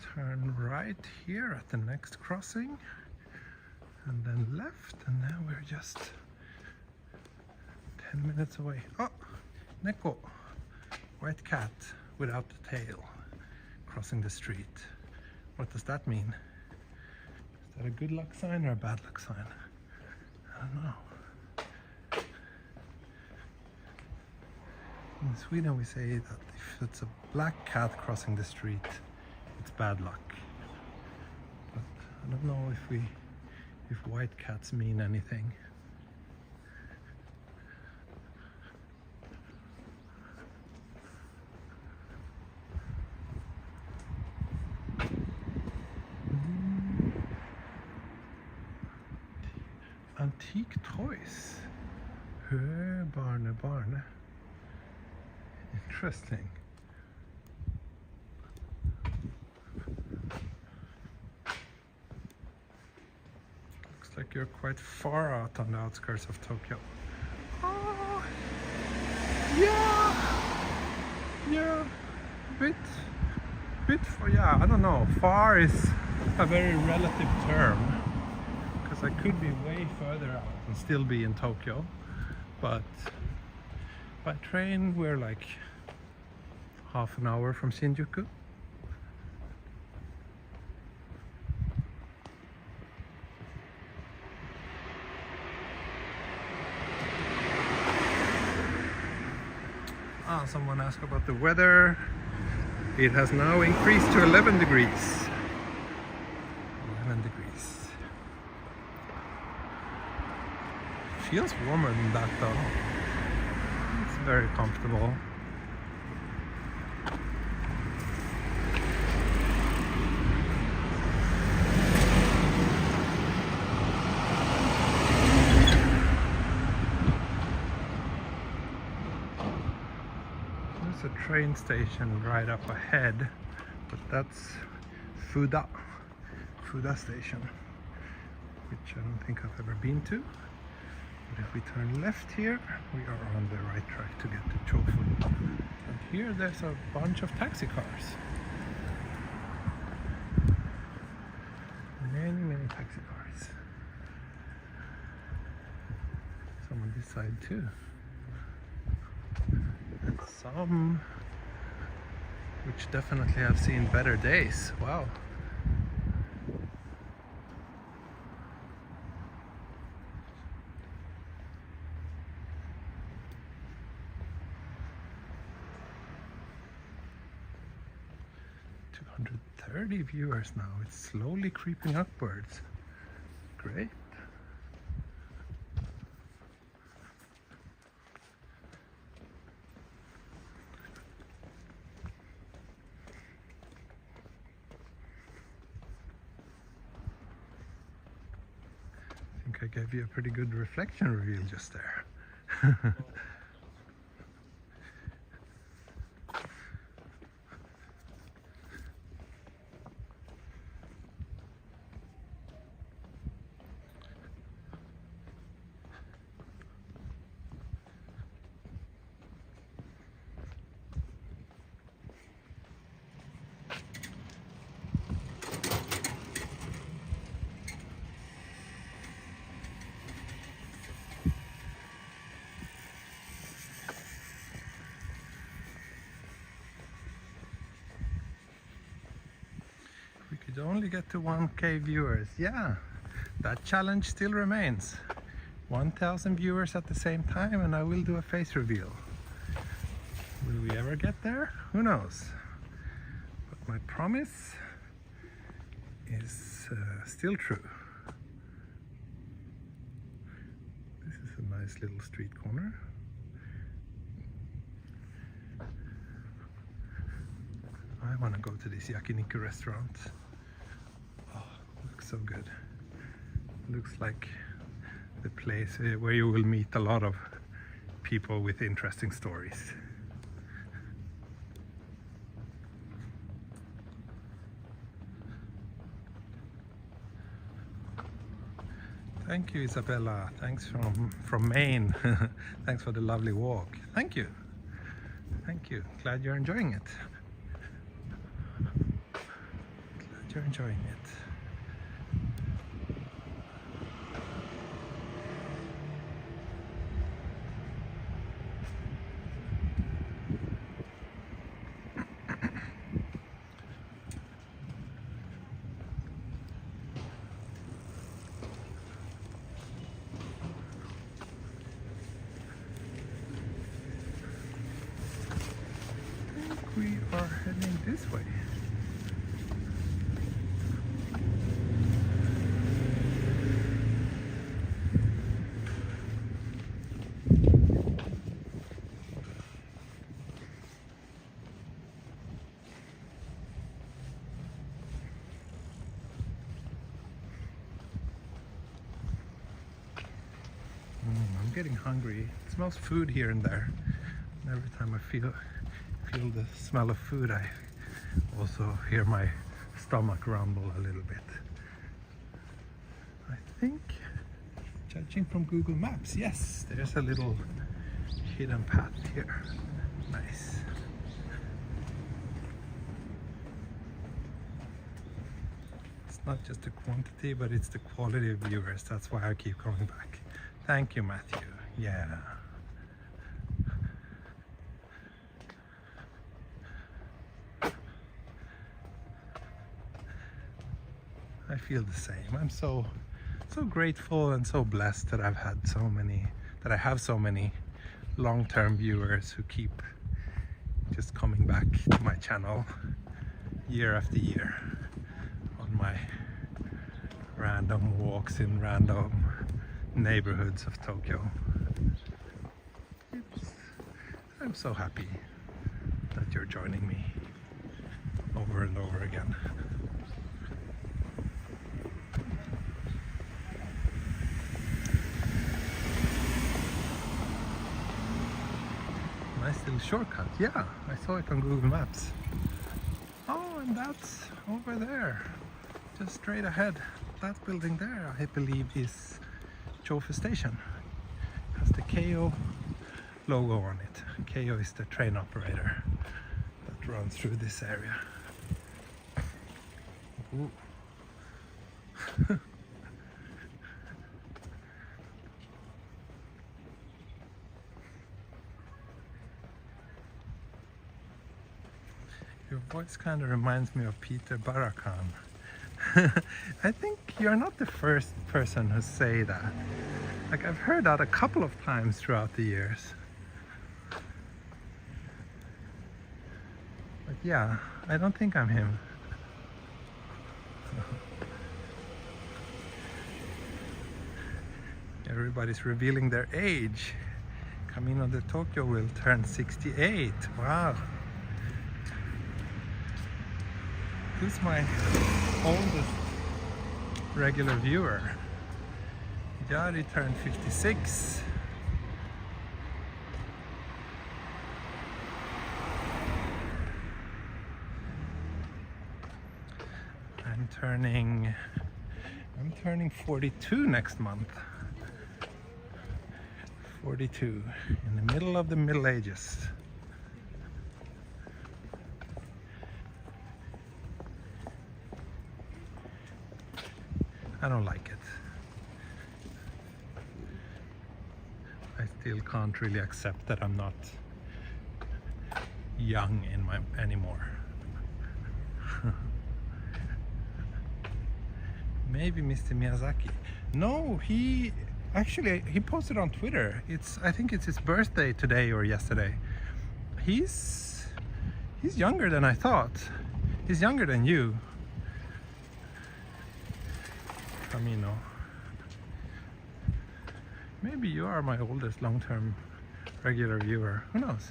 turn right here at the next crossing and then left, and now we're just 10 minutes away. Oh, Neko, white cat without the tail crossing the street. What does that mean? Is that a good luck sign or a bad luck sign? I don't know. In Sweden we say that if it's a black cat crossing the street, it's bad luck. But I don't know if white cats mean anything. Antique toys. Barne. Interesting. Looks like you're quite far out on the outskirts of Tokyo. Oh, yeah, bit for, yeah, I don't know. Far is a very relative term, because I could be way further out and still be in Tokyo, but by train we're like half an hour from Shinjuku. Someone asked about the weather. It has now increased to 11 degrees. 11 degrees. Feels warmer than that though. It's very comfortable. A train station right up ahead, but that's Fuda station, which I don't think I've ever been to. But if we turn left here, we are on the right track to get to Chofu. And here there's a bunch of taxi cars. Many taxi cars. Some on this side too. And some which definitely have seen better days. Wow. $230 viewers now. It's slowly creeping upwards. Great. I gave you a pretty good reflection reveal just there. 'Could only get to 1K viewers. Yeah, that challenge still remains. 1,000 viewers at the same time and I will do a face reveal. Will we ever get there? Who knows? But my promise is still true. This is a nice little street corner. I want to go to this yakiniku restaurant. Oh, looks so good. Looks like the place where you will meet a lot of people with interesting stories. Thank you, Isabella. Thanks from Maine. Thanks for the lovely walk. Thank you. Thank you. Glad you're enjoying it. Glad you're enjoying it. We are heading this way. I'm getting hungry. It smells food here and there. And every time I feel the smell of food, I also hear my stomach rumble a little bit. I think, judging from Google Maps, yes, there's a little hidden path here. Nice. It's not just the quantity, but it's the quality of viewers. That's why I keep coming back. Thank you, Matthew. Yeah. I feel the same. I'm so grateful and so blessed that I have so many long-term viewers who keep just coming back to my channel year after year on my random walks in random neighborhoods of Tokyo. I'm so happy that you're joining me over and over again. Nice little shortcut. Yeah, I saw it on Google Maps. Oh, and that's over there, just straight ahead. That building there, I believe, is Chofu Station. It has the KO logo on it. KO is the train operator that runs through this area. Ooh. Your voice kind of reminds me of Peter Barakan. I think you're not the first person who say that. Like, I've heard that a couple of times throughout the years. But yeah, I don't think I'm him. Everybody's revealing their age. Camino de Tokyo will turn 68. Wow. Who's my oldest regular viewer? Yari turned 56. I'm turning 42 next month. 42, in the middle of the Middle Ages. I don't like it. I still can't really accept that I'm not young anymore. Maybe Mr. Miyazaki. No, he posted on Twitter. I think it's his birthday today or yesterday. He's younger than I thought. He's younger than you. Camino. Maybe you are my oldest long-term regular viewer. Who knows?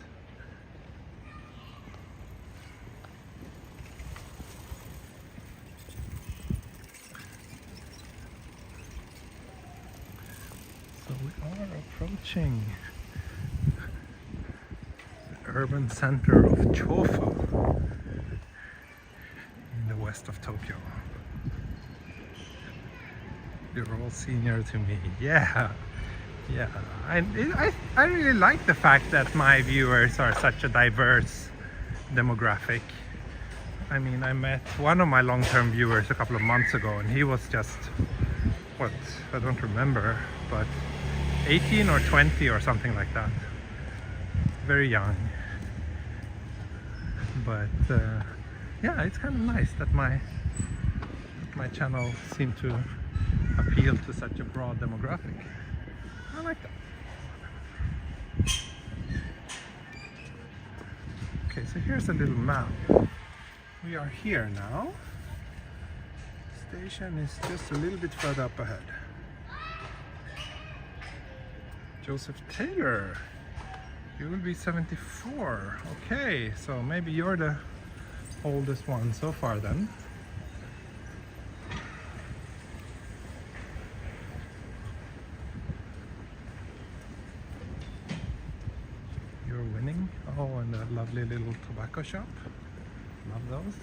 So we are approaching the urban center of Chofu in the west of Tokyo. You're all senior to me. Yeah. I really like the fact that my viewers are such a diverse demographic. I mean, I met one of my long-term viewers a couple of months ago, and he was just, what, I don't remember, but 18 or 20 or something like that. Very young. But yeah, it's kind of nice that my channel seemed to appeal to such a broad demographic. I like that. Okay, so here's a little map. We are here now. Station is just a little bit further up ahead. Joseph Taylor, you will be 74. Okay, so maybe you're the oldest one so far then. Winning. Oh, and a lovely little tobacco shop. Love those.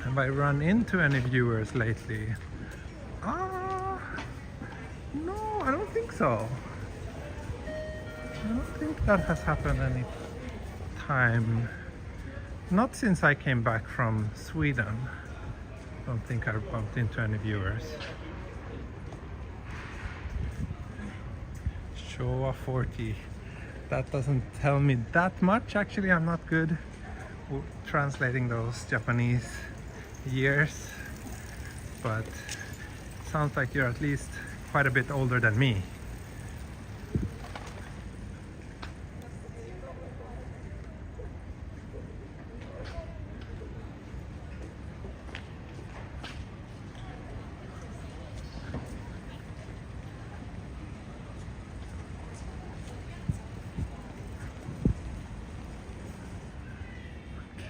Have I run into any viewers lately? No, I don't think so. I don't think that has happened any time. Not since I came back from Sweden. I don't think I've bumped into any viewers. Showa 40. That doesn't tell me that much. Actually, I'm not good translating those Japanese years, but sounds like you're at least quite a bit older than me.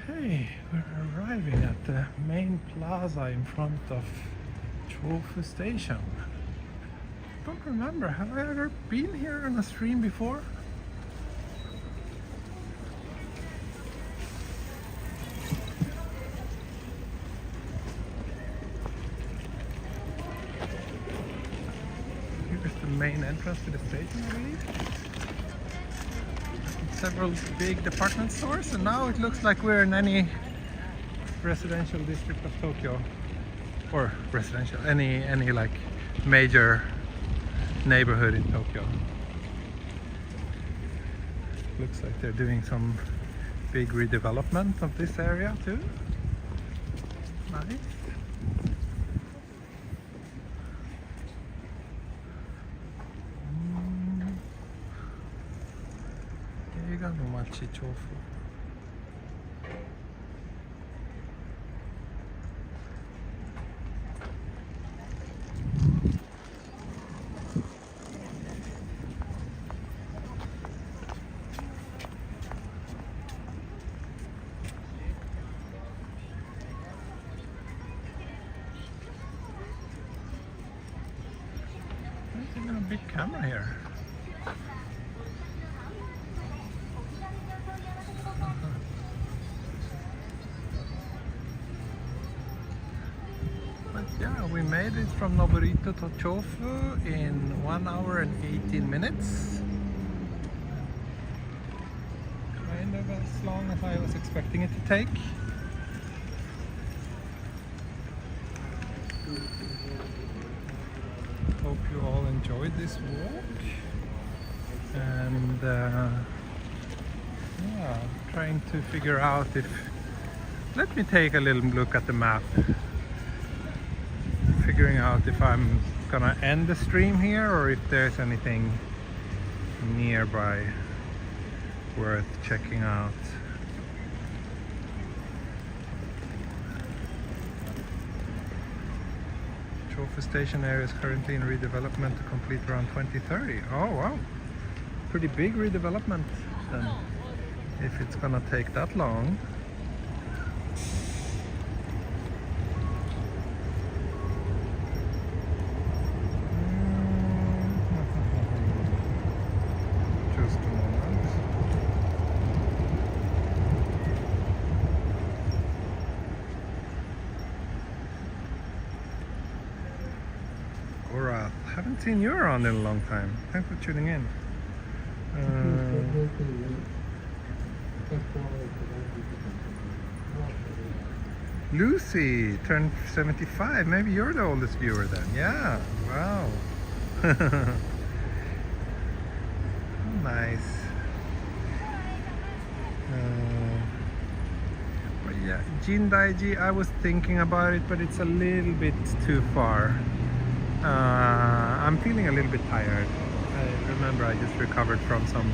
Okay, we're arriving at the main plaza in front of Chofu station. Don't remember, have I ever been here on a stream before? Here's the main entrance to the station, I believe. Several big department stores, and now it looks like we're in any residential district of Tokyo, or residential, any like major neighborhood in Tokyo. Looks like they're doing some big redevelopment of this area too. Nice. Nomachi Chofu. There's even a big camera here. Yeah, we made it from Noborito to Chofu in 1 hour and 18 minutes. Kind of as long as I was expecting it to take. Hope you all enjoyed this walk. And yeah, trying to figure out if... Let me take a little look at the map. Figuring out if I'm gonna end the stream here or if there's anything nearby worth checking out. Chofu station area is currently in redevelopment to complete around 2030. Oh wow, pretty big redevelopment then, if it's gonna take that long. Haven't seen you around in a long time. Thanks for tuning in. Lucy turned 75. Maybe you're the oldest viewer then. Yeah. Wow. Nice. But yeah, Jindaiji, I was thinking about it, but it's a little bit too far. I'm feeling a little bit tired. I remember I just recovered from some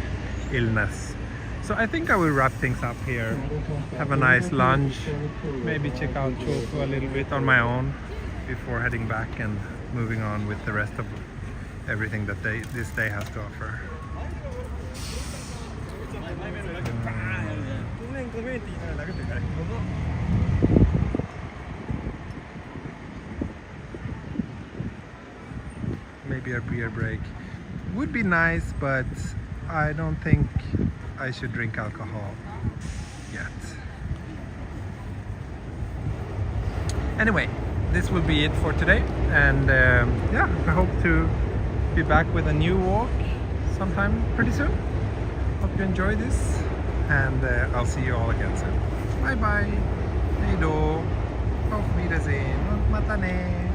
illness. So I think I will wrap things up here. Have a nice lunch. Maybe check out Chofu a little bit on my own before heading back and moving on with the rest of everything that this day has to offer. Maybe a beer break would be nice, but I don't think I should drink alcohol yet. Anyway, this will be it for today, and yeah, I hope to be back with a new walk sometime pretty soon. Hope you enjoy this, and I'll see you all again soon. Bye bye. Hej då. Auf Wiedersehen und mata ne.